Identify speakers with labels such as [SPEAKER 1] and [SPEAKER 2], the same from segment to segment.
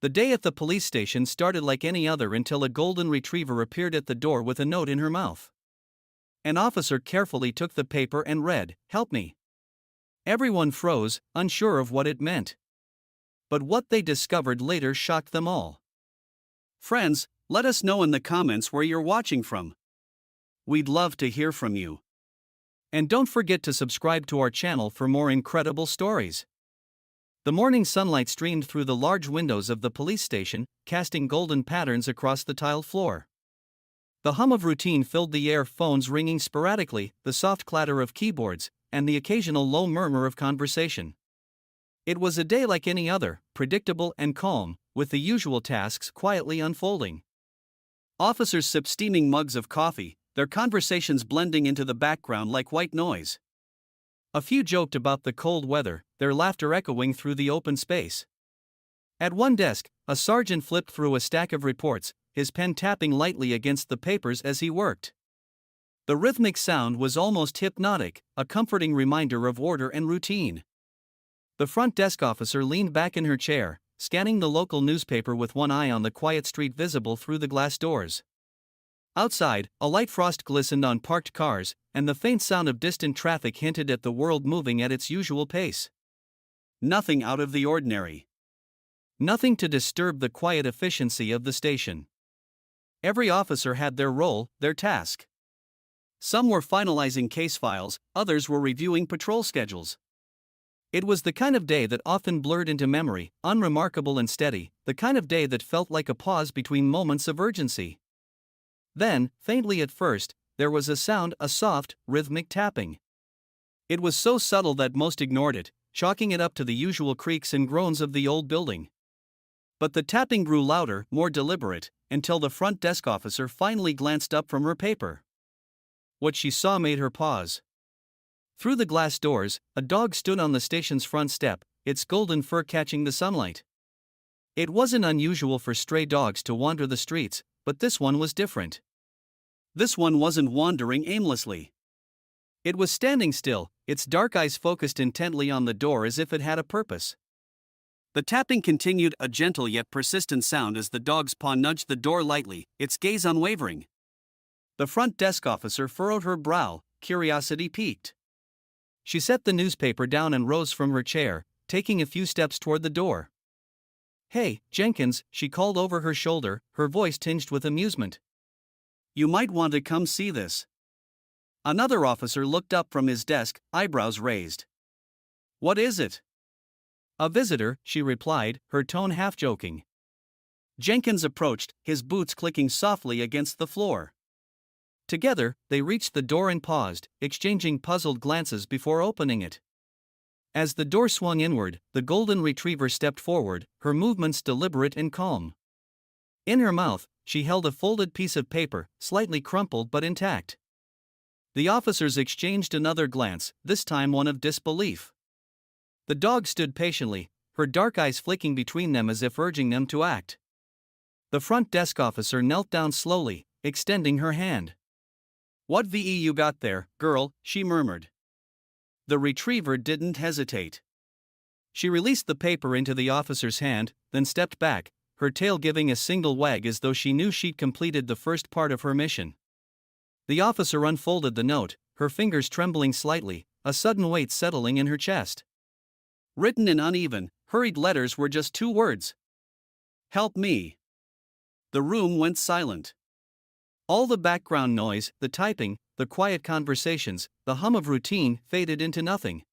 [SPEAKER 1] The day at the police station started like any other until a golden retriever appeared at the door with a note in her mouth. An officer carefully took the paper and read, "Help me." Everyone froze, unsure of what it meant. But what they discovered later shocked them all. Friends, let us know in the comments where you're watching from. We'd love to hear from you. And don't forget to subscribe to our channel for more incredible stories. The morning sunlight streamed through the large windows of the police station, casting golden patterns across the tiled floor. The hum of routine filled the air, phones ringing sporadically, the soft clatter of keyboards, and the occasional low murmur of conversation. It was a day like any other, predictable and calm, with the usual tasks quietly unfolding. Officers sipped steaming mugs of coffee, their conversations blending into the background like white noise. A few joked about the cold weather, their laughter echoing through the open space. At one desk, a sergeant flipped through a stack of reports, his pen tapping lightly against the papers as he worked. The rhythmic sound was almost hypnotic, a comforting reminder of order and routine. The front desk officer leaned back in her chair, scanning the local newspaper with one eye on the quiet street visible through the glass doors. Outside, a light frost glistened on parked cars, and the faint sound of distant traffic hinted at the world moving at its usual pace. Nothing out of the ordinary. Nothing to disturb the quiet efficiency of the station. Every officer had their role, their task. Some were finalizing case files, others were reviewing patrol schedules. It was the kind of day that often blurred into memory, unremarkable and steady, the kind of day that felt like a pause between moments of urgency. Then, faintly at first, there was a sound, a soft, rhythmic tapping. It was so subtle that most ignored it, chalking it up to the usual creaks and groans of the old building. But the tapping grew louder, more deliberate, until the front desk officer finally glanced up from her paper. What she saw made her pause. Through the glass doors, a dog stood on the station's front step, its golden fur catching the sunlight. It wasn't unusual for stray dogs to wander the streets, but this one was different. This one wasn't wandering aimlessly. It was standing still, its dark eyes focused intently on the door as if it had a purpose. The tapping continued, a gentle yet persistent sound as the dog's paw nudged the door lightly, its gaze unwavering. The front desk officer furrowed her brow, curiosity piqued. She set the newspaper down and rose from her chair, taking a few steps toward the door. "Hey, Jenkins," she called over her shoulder, her voice tinged with amusement. "You might want to come see this." Another officer looked up from his desk, eyebrows raised. "What is it?" "A visitor," she replied, her tone half-joking. Jenkins approached, his boots clicking softly against the floor. Together, they reached the door and paused, exchanging puzzled glances before opening it. As the door swung inward, the golden retriever stepped forward, her movements deliberate and calm. In her mouth, she held a folded piece of paper, slightly crumpled but intact. The officers exchanged another glance, this time one of disbelief. The dog stood patiently, her dark eyes flicking between them as if urging them to act. The front desk officer knelt down slowly, extending her hand. "What VE you got there, girl?" she murmured. The retriever didn't hesitate. She released the paper into the officer's hand, then stepped back, her tail giving a single wag as though she knew she'd completed the first part of her mission. The officer unfolded the note, her fingers trembling slightly, a sudden weight settling in her chest. Written in uneven, hurried letters were just 2 words. "Help me." The room went silent. All the background noise, the typing, the quiet conversations, the hum of routine faded into nothing.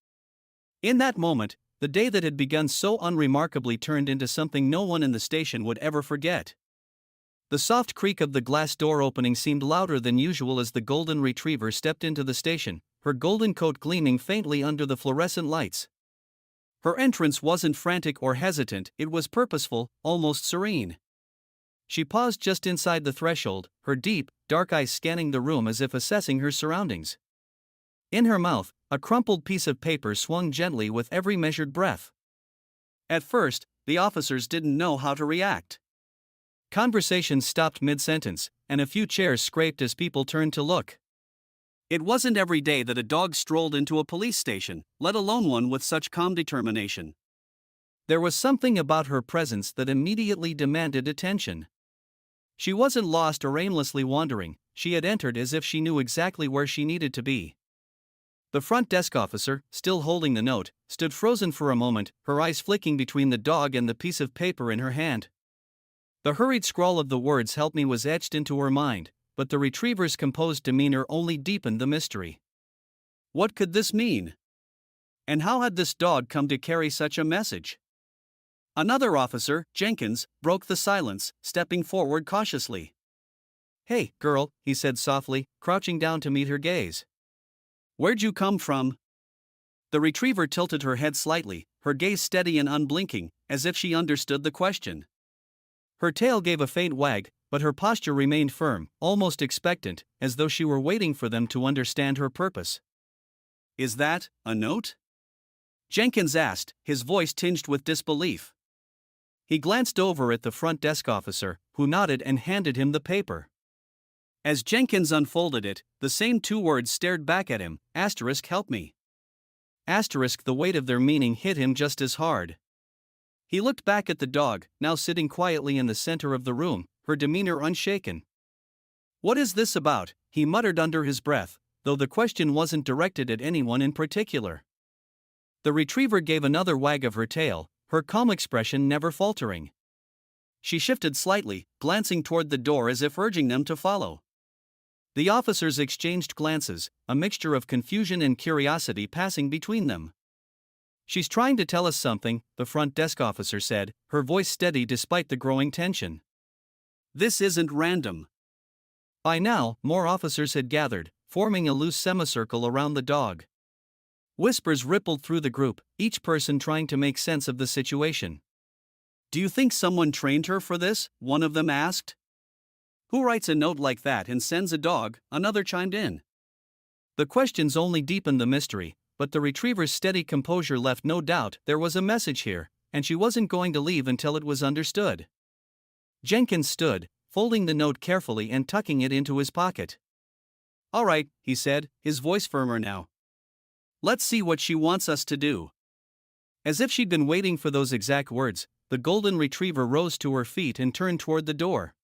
[SPEAKER 1] In that moment, the day that had begun so unremarkably turned into something no one in the station would ever forget. The soft creak of the glass door opening seemed louder than usual as the golden retriever stepped into the station, her golden coat gleaming faintly under the fluorescent lights. Her entrance wasn't frantic or hesitant, it was purposeful, almost serene. She paused just inside the threshold, her deep, dark eyes scanning the room as if assessing her surroundings. In her mouth, a crumpled piece of paper swung gently with every measured breath. At first, the officers didn't know how to react. Conversations stopped mid-sentence, and a few chairs scraped as people turned to look. It wasn't every day that a dog strolled into a police station, let alone one with such calm determination. There was something about her presence that immediately demanded attention. She wasn't lost or aimlessly wandering, she had entered as if she knew exactly where she needed to be. The front desk officer, still holding the note, stood frozen for a moment, her eyes flicking between the dog and the piece of paper in her hand. The hurried scrawl of the words "help me" was etched into her mind, but the retriever's composed demeanor only deepened the mystery. What could this mean? And how had this dog come to carry such a message? Another officer, Jenkins, broke the silence, stepping forward cautiously. "Hey, girl," he said softly, crouching down to meet her gaze. "Where'd you come from?" The retriever tilted her head slightly, her gaze steady and unblinking, as if she understood the question. Her tail gave a faint wag, but her posture remained firm, almost expectant, as though she were waiting for them to understand her purpose. "Is that a note?" Jenkins asked, his voice tinged with disbelief. He glanced over at the front desk officer, who nodded and handed him the paper. As Jenkins unfolded it, the same two words stared back at him: "help me." The weight of their meaning hit him just as hard. He looked back at the dog, now sitting quietly in the center of the room, her demeanor unshaken. "What is this about?" he muttered under his breath, though the question wasn't directed at anyone in particular. The retriever gave another wag of her tail, her calm expression never faltering. She shifted slightly, glancing toward the door as if urging them to follow. The officers exchanged glances, a mixture of confusion and curiosity passing between them. "She's trying to tell us something," the front desk officer said, her voice steady despite the growing tension. "This isn't random." By now, more officers had gathered, forming a loose semicircle around the dog. Whispers rippled through the group, each person trying to make sense of the situation. "Do you think someone trained her for this?" one of them asked. "Who writes a note like that and sends a dog?" another chimed in. The questions only deepened the mystery, but the retriever's steady composure left no doubt there was a message here, and she wasn't going to leave until it was understood. Jenkins stood, folding the note carefully and tucking it into his pocket. "All right," he said, his voice firmer now. "Let's see what she wants us to do." As if she'd been waiting for those exact words, the golden retriever rose to her feet and turned toward the door.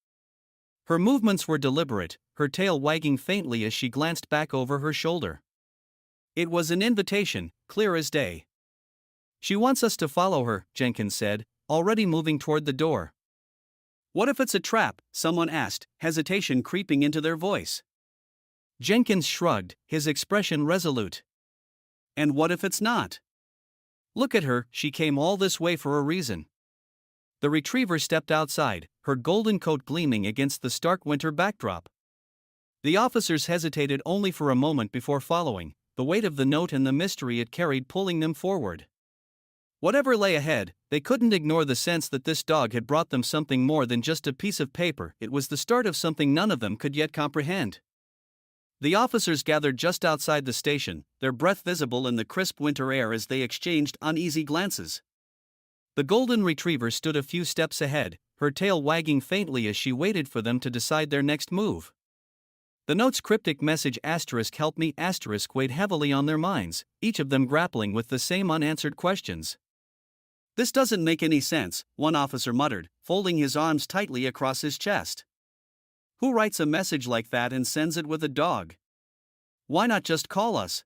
[SPEAKER 1] Her movements were deliberate, her tail wagging faintly as she glanced back over her shoulder. It was an invitation, clear as day. "She wants us to follow her," Jenkins said, already moving toward the door. "What if it's a trap?" someone asked, hesitation creeping into their voice. Jenkins shrugged, his expression resolute. "And what if it's not? Look at her, she came all this way for a reason." The retriever stepped outside, her golden coat gleaming against the stark winter backdrop. The officers hesitated only for a moment before following, the weight of the note and the mystery it carried pulling them forward. Whatever lay ahead, they couldn't ignore the sense that this dog had brought them something more than just a piece of paper. It was the start of something none of them could yet comprehend. The officers gathered just outside the station, their breath visible in the crisp winter air as they exchanged uneasy glances. The golden retriever stood a few steps ahead, her tail wagging faintly as she waited for them to decide their next move. The note's cryptic message "help me" weighed heavily on their minds, each of them grappling with the same unanswered questions. "This doesn't make any sense," one officer muttered, folding his arms tightly across his chest. "Who writes a message like that and sends it with a dog? Why not just call us?"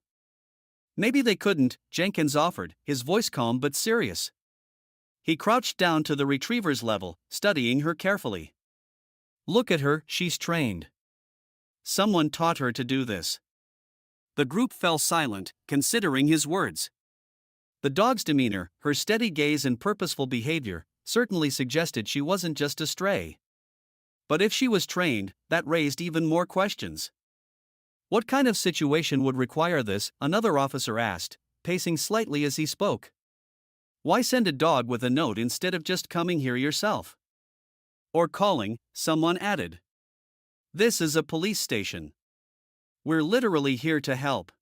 [SPEAKER 1] "Maybe they couldn't," Jenkins offered, his voice calm but serious. He crouched down to the retriever's level, studying her carefully. "Look at her, she's trained. Someone taught her to do this." The group fell silent, considering his words. The dog's demeanor, her steady gaze and purposeful behavior, certainly suggested she wasn't just a stray. But if she was trained, that raised even more questions. "What kind of situation would require this?" another officer asked, pacing slightly as he spoke. "Why send a dog with a note instead of just coming here yourself?" "Or calling," someone added. "This is a police station. We're literally here to help."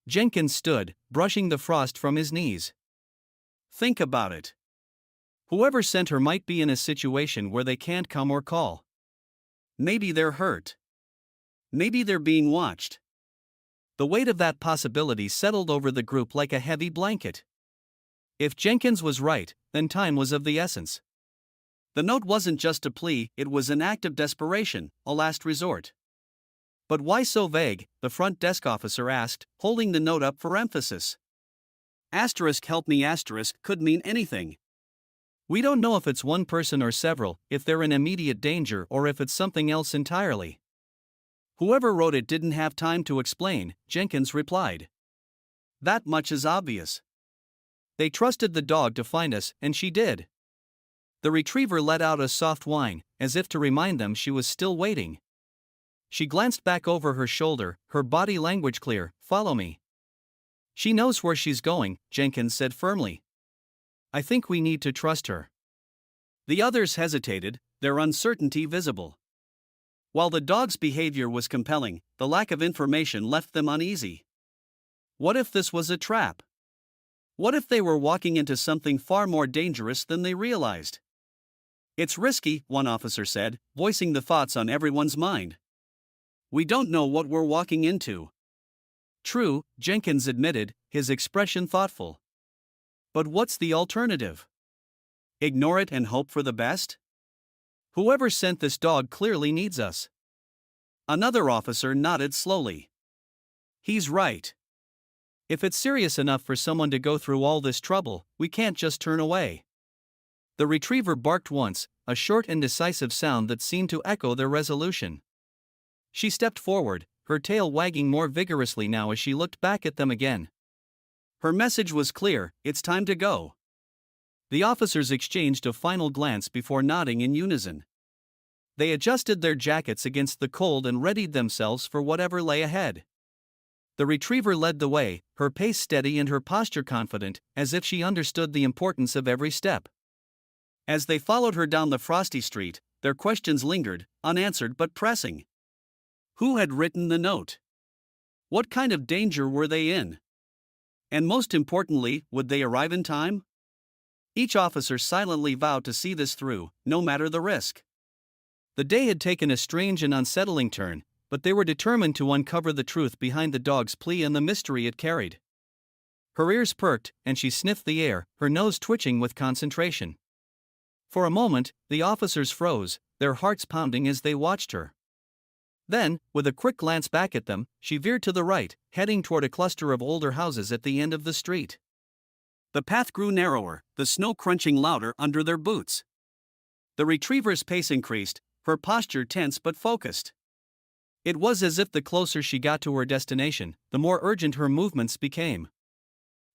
[SPEAKER 1] Jenkins stood, brushing the frost from his knees. "Think about it. Whoever sent her might be in a situation where they can't come or call. Maybe they're hurt. Maybe they're being watched." The weight of that possibility settled over the group like a heavy blanket. If Jenkins was right, then time was of the essence. The note wasn't just a plea, it was an act of desperation, a last resort. But why so vague? The front desk officer asked, holding the note up for emphasis. Asterisk help me asterisk could mean anything. We don't know if it's one person or several, if they're in immediate danger or if it's something else entirely. Whoever wrote it didn't have time to explain, Jenkins replied. That much is obvious. They trusted the dog to find us, and she did. The retriever let out a soft whine, as if to remind them she was still waiting. She glanced back over her shoulder, her body language clear, follow me. She knows where she's going, Jenkins said firmly. I think we need to trust her. The others hesitated, their uncertainty visible. While the dog's behavior was compelling, the lack of information left them uneasy. What if this was a trap? What if they were walking into something far more dangerous than they realized? It's risky, one officer said, voicing the thoughts on everyone's mind. We don't know what we're walking into. True, Jenkins admitted, his expression thoughtful. But what's the alternative? Ignore it and hope for the best? Whoever sent this dog clearly needs us. Another officer nodded slowly. He's right. If it's serious enough for someone to go through all this trouble, we can't just turn away. The retriever barked once, a short and decisive sound that seemed to echo their resolution. She stepped forward, her tail wagging more vigorously now as she looked back at them again. Her message was clear, it's time to go. The officers exchanged a final glance before nodding in unison. They adjusted their jackets against the cold and readied themselves for whatever lay ahead. The retriever led the way, her pace steady and her posture confident, as if she understood the importance of every step. As they followed her down the frosty street, their questions lingered, unanswered but pressing. Who had written the note? What kind of danger were they in? And most importantly, would they arrive in time? Each officer silently vowed to see this through, no matter the risk. The day had taken a strange and unsettling turn, but they were determined to uncover the truth behind the dog's plea and the mystery it carried. Her ears perked, and she sniffed the air, her nose twitching with concentration. For a moment, the officers froze, their hearts pounding as they watched her. Then, with a quick glance back at them, she veered to the right, heading toward a cluster of older houses at the end of the street. The path grew narrower, the snow crunching louder under their boots. The retriever's pace increased, her posture tense but focused. It was as if the closer she got to her destination, the more urgent her movements became.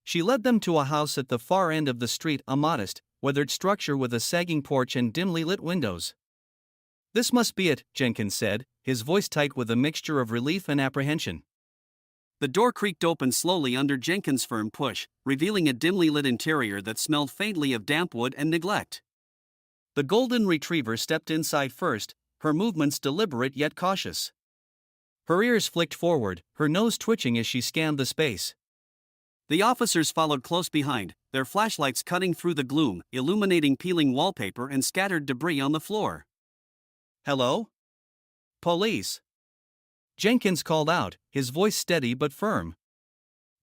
[SPEAKER 1] She led them to a house at the far end of the street, a modest, weathered structure with a sagging porch and dimly lit windows. This must be it, Jenkins said, his voice tight with a mixture of relief and apprehension. The door creaked open slowly under Jenkins' firm push, revealing a dimly lit interior that smelled faintly of damp wood and neglect. The golden retriever stepped inside first, her movements deliberate yet cautious. Her ears flicked forward, her nose twitching as she scanned the space. The officers followed close behind, their flashlights cutting through the gloom, illuminating peeling wallpaper and scattered debris on the floor. Hello? Police. Jenkins called out, his voice steady but firm.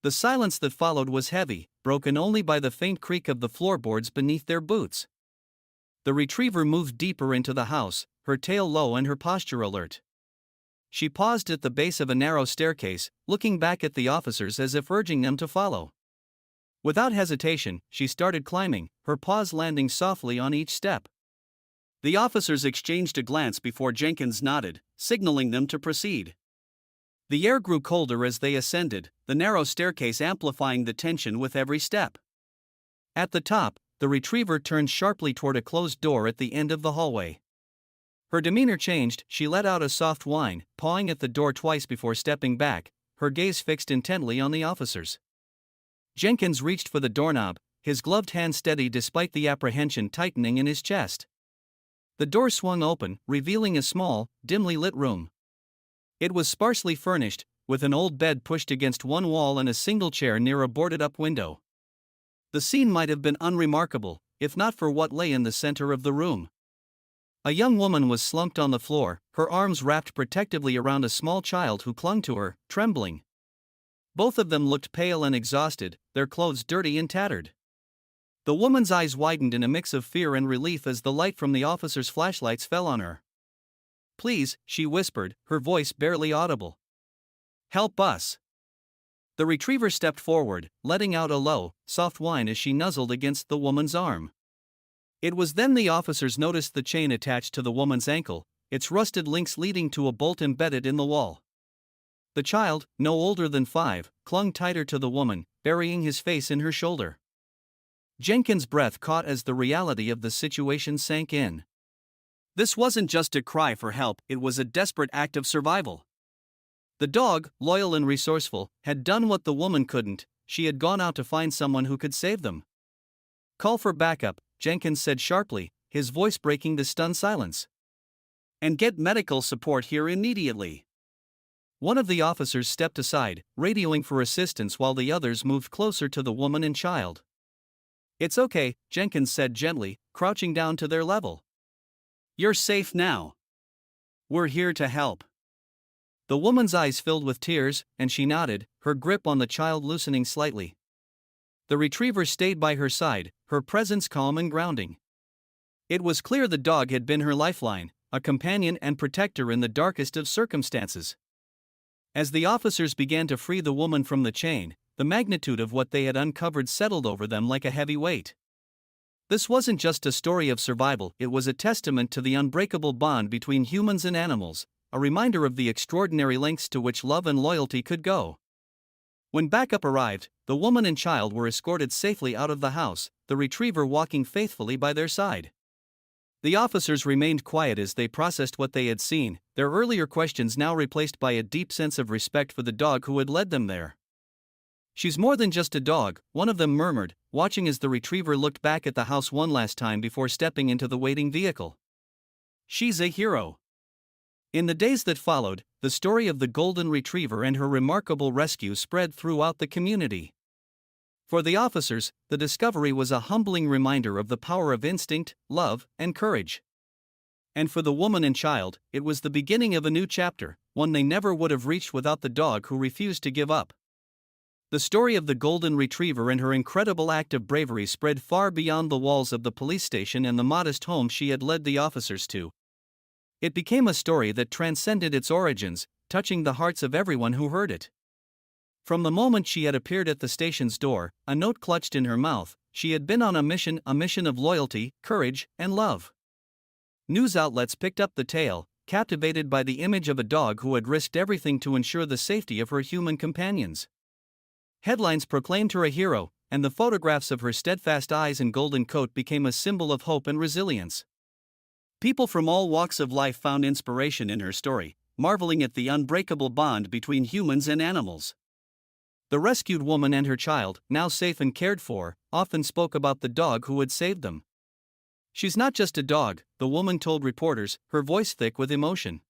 [SPEAKER 1] The silence that followed was heavy, broken only by the faint creak of the floorboards beneath their boots. The retriever moved deeper into the house, her tail low and her posture alert. She paused at the base of a narrow staircase, looking back at the officers as if urging them to follow. Without hesitation, she started climbing, her paws landing softly on each step. The officers exchanged a glance before Jenkins nodded, signaling them to proceed. The air grew colder as they ascended, the narrow staircase amplifying the tension with every step. At the top, the retriever turned sharply toward a closed door at the end of the hallway. Her demeanor changed, she let out a soft whine, pawing at the door twice before stepping back, her gaze fixed intently on the officers. Jenkins reached for the doorknob, his gloved hand steady despite the apprehension tightening in his chest. The door swung open, revealing a small, dimly lit room. It was sparsely furnished, with an old bed pushed against one wall and a single chair near a boarded-up window. The scene might have been unremarkable, if not for what lay in the center of the room. A young woman was slumped on the floor, her arms wrapped protectively around a small child who clung to her, trembling. Both of them looked pale and exhausted, their clothes dirty and tattered. The woman's eyes widened in a mix of fear and relief as the light from the officer's flashlights fell on her. "Please," she whispered, her voice barely audible. "Help us." The retriever stepped forward, letting out a low, soft whine as she nuzzled against the woman's arm. It was then the officers noticed the chain attached to the woman's ankle, its rusted links leading to a bolt embedded in the wall. The child, no older than 5, clung tighter to the woman, burying his face in her shoulder. Jenkins' breath caught as the reality of the situation sank in. This wasn't just a cry for help, it was a desperate act of survival. The dog, loyal and resourceful, had done what the woman couldn't. She had gone out to find someone who could save them. "Call for backup," Jenkins said sharply, his voice breaking the stunned silence. "And get medical support here immediately." One of the officers stepped aside, radioing for assistance while the others moved closer to the woman and child. "It's okay," Jenkins said gently, crouching down to their level. "You're safe now. We're here to help." The woman's eyes filled with tears, and she nodded, her grip on the child loosening slightly. The retriever stayed by her side, her presence calm and grounding. It was clear the dog had been her lifeline, a companion and protector in the darkest of circumstances. As the officers began to free the woman from the chain, the magnitude of what they had uncovered settled over them like a heavy weight. This wasn't just a story of survival, it was a testament to the unbreakable bond between humans and animals, a reminder of the extraordinary lengths to which love and loyalty could go. When backup arrived, the woman and child were escorted safely out of the house, the retriever walking faithfully by their side. The officers remained quiet as they processed what they had seen, their earlier questions now replaced by a deep sense of respect for the dog who had led them there. "She's more than just a dog," one of them murmured, watching as the retriever looked back at the house one last time before stepping into the waiting vehicle. "She's a hero." In the days that followed, the story of the golden retriever and her remarkable rescue spread throughout the community. For the officers, the discovery was a humbling reminder of the power of instinct, love, and courage. And for the woman and child, it was the beginning of a new chapter, one they never would have reached without the dog who refused to give up. The story of the golden retriever and her incredible act of bravery spread far beyond the walls of the police station and the modest home she had led the officers to. It became a story that transcended its origins, touching the hearts of everyone who heard it. From the moment she had appeared at the station's door, a note clutched in her mouth, she had been on a mission of loyalty, courage, and love. News outlets picked up the tale, captivated by the image of a dog who had risked everything to ensure the safety of her human companions. Headlines proclaimed her a hero, and the photographs of her steadfast eyes and golden coat became a symbol of hope and resilience. People from all walks of life found inspiration in her story, marveling at the unbreakable bond between humans and animals. The rescued woman and her child, now safe and cared for, often spoke about the dog who had saved them. "She's not just a dog," the woman told reporters, her voice thick with emotion.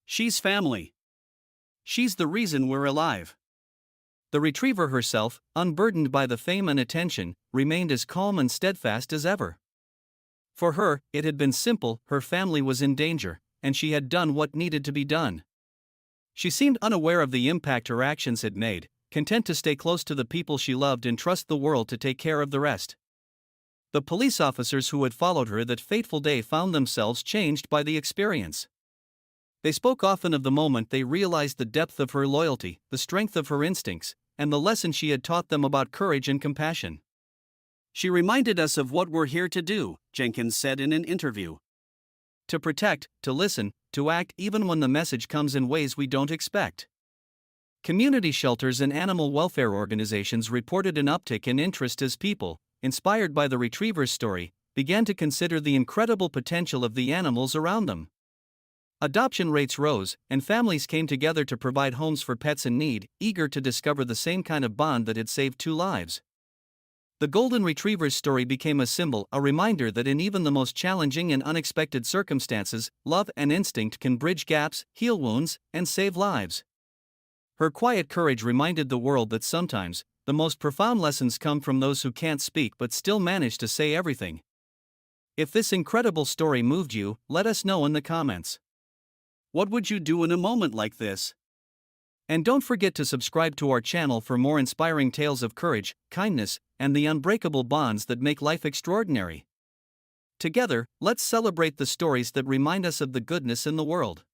[SPEAKER 1] "She's family. She's the reason we're alive." The retriever herself, unburdened by the fame and attention, remained as calm and steadfast as ever. For her, it had been simple, her family was in danger, and she had done what needed to be done. She seemed unaware of the impact her actions had made, content to stay close to the people she loved and trust the world to take care of the rest. The police officers who had followed her that fateful day found themselves changed by the experience. They spoke often of the moment they realized the depth of her loyalty, the strength of her instincts, and the lesson she had taught them about courage and compassion. "She reminded us of what we're here to do," Jenkins said in an interview. "To protect, to listen, to act even when the message comes in ways we don't expect." Community shelters and animal welfare organizations reported an uptick in interest as people, inspired by the retriever's story, began to consider the incredible potential of the animals around them. Adoption rates rose, and families came together to provide homes for pets in need, eager to discover the same kind of bond that had saved 2 lives. The golden retriever's story became a symbol, a reminder that in even the most challenging and unexpected circumstances, love and instinct can bridge gaps, heal wounds, and save lives. Her quiet courage reminded the world that sometimes, the most profound lessons come from those who can't speak but still manage to say everything. If this incredible story moved you, let us know in the comments. What would you do in a moment like this? And don't forget to subscribe to our channel for more inspiring tales of courage, kindness, and the unbreakable bonds that make life extraordinary. Together, let's celebrate the stories that remind us of the goodness in the world.